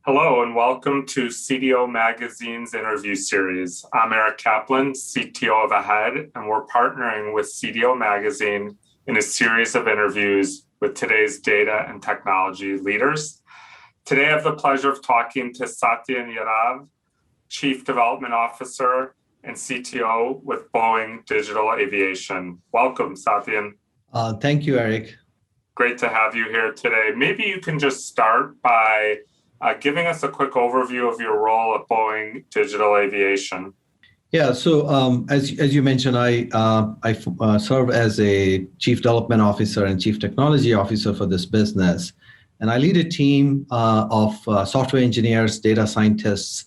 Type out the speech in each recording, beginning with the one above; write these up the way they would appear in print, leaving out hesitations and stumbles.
Hello and welcome to CDO Magazine's interview series. I'm Eric Kaplan, CTO of AHEAD, and we're partnering with CDO Magazine in a series of interviews with today's data and technology leaders. Today I have the pleasure of talking to Satyen Yadav, Chief Development Officer and CTO with Boeing Digital Aviation. Welcome, Satyen. Thank you, Eric. Great to have you here today. Maybe you can just start by giving us a quick overview of your role at Boeing Digital Aviation. Yeah, so as you mentioned, I serve as a Chief Development Officer and Chief Technology Officer for this business. And I lead a team of software engineers, data scientists,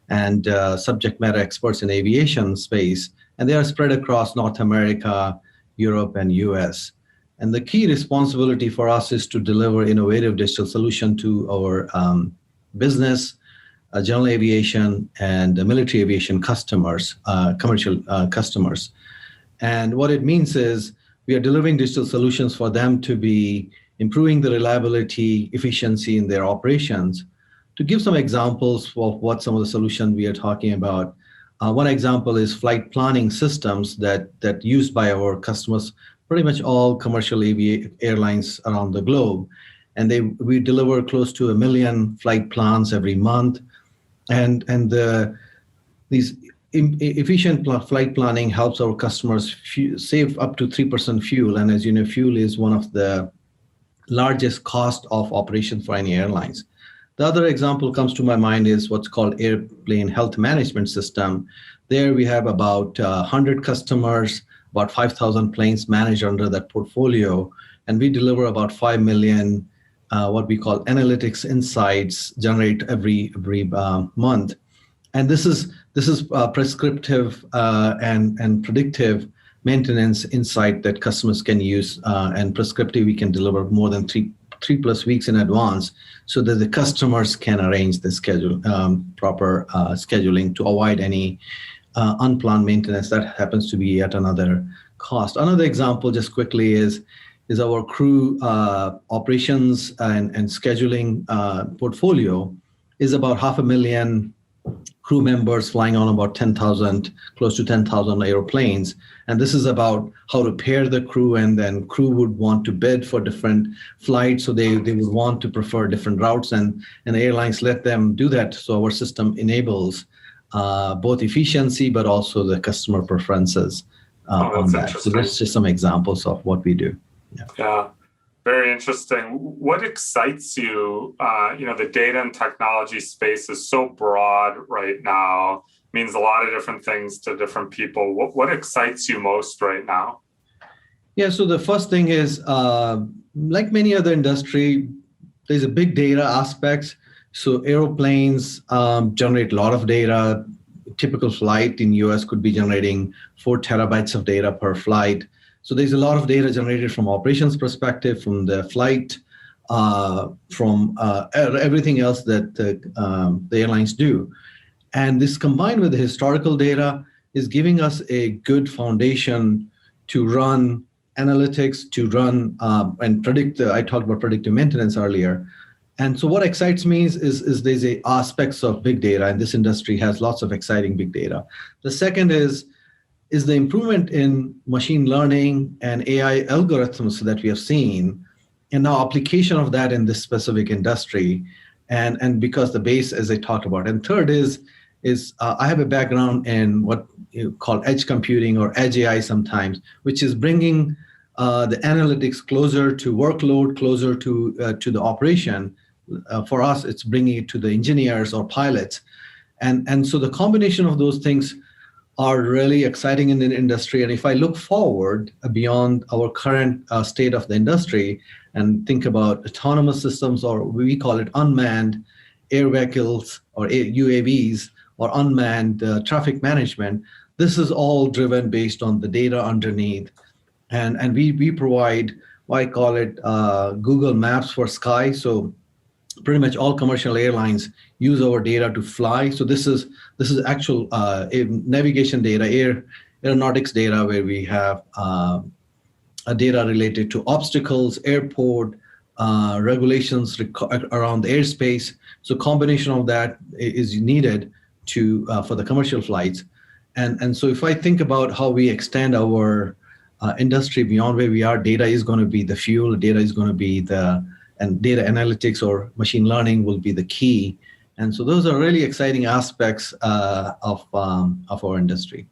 and subject matter experts in aviation space. And they are spread across North America, Europe, and US. And the key responsibility for us is to deliver innovative digital solution to our business, general aviation, and military aviation customers, commercial customers. And what it means is we are delivering digital solutions for them to be improving the reliability, efficiency in their operations. To give some examples of what some of the solutions we are talking about, one example is flight planning systems that used by our customers, pretty much all commercial airlines around the globe. And we deliver close to 1 million flight plans every month. And these efficient flight planning helps our customers save up to 3% fuel. And as you know, fuel is one of the largest cost of operation for any airlines. The other example comes to my mind is what's called airplane health management system. There we have about 100 customers, about 5,000 planes managed under that portfolio, and we deliver about 5 million what we call analytics insights generate every month. And this is prescriptive and predictive maintenance insight that customers can use, and prescriptive we can deliver more than three plus weeks in advance so that the customers can arrange the schedule, proper scheduling to avoid any unplanned maintenance that happens to be at another cost. Another example, just quickly, is our crew operations and scheduling portfolio is about 500,000 crew members flying on about 10,000, close to 10,000 airplanes. And this is about how to pair the crew, and then crew would want to bid for different flights. So they would want to prefer different routes, and airlines let them do that. So our system enables both efficiency, but also the customer preferences on that. So that's just some examples of what we do. Yeah, very interesting. What excites you? The data and technology space is so broad right now. Means a lot of different things to different people. What excites you most right now? Yeah, so the first thing is, like many other industry, there's a big data aspects. So airplanes generate a lot of data. Typical flight in US could be generating 4 terabytes of data per flight. So there's a lot of data generated from operations perspective, from the flight, from everything else that the airlines do. And this combined with the historical data is giving us a good foundation to run analytics, to run and predict. I talked about predictive maintenance earlier. And so what excites me is there's aspects of big data, and this industry has lots of exciting big data. The second is the improvement in machine learning and AI algorithms that we have seen, and now application of that in this specific industry, and because the base, as I talked about. And third is I have a background in what you call edge computing or edge AI sometimes, which is bringing the analytics closer to workload, closer to the operation. For us, it's bringing it to the engineers or pilots. And so the combination of those things are really exciting in the industry. And if I look forward beyond our current state of the industry and think about autonomous systems, or we call it unmanned air vehicles or UAVs, or unmanned traffic management, this is all driven based on the data underneath. And we provide, I call it Google Maps for sky. So pretty much all commercial airlines use our data to fly. So this is actual navigation data, aeronautics data, where we have data related to obstacles, airport, regulations around the airspace. So combination of that is needed to for the commercial flights. And so if I think about how we extend our industry beyond where we are, data is going to be the fuel, data is going to be and data analytics or machine learning will be the key. And so those are really exciting aspects of our industry.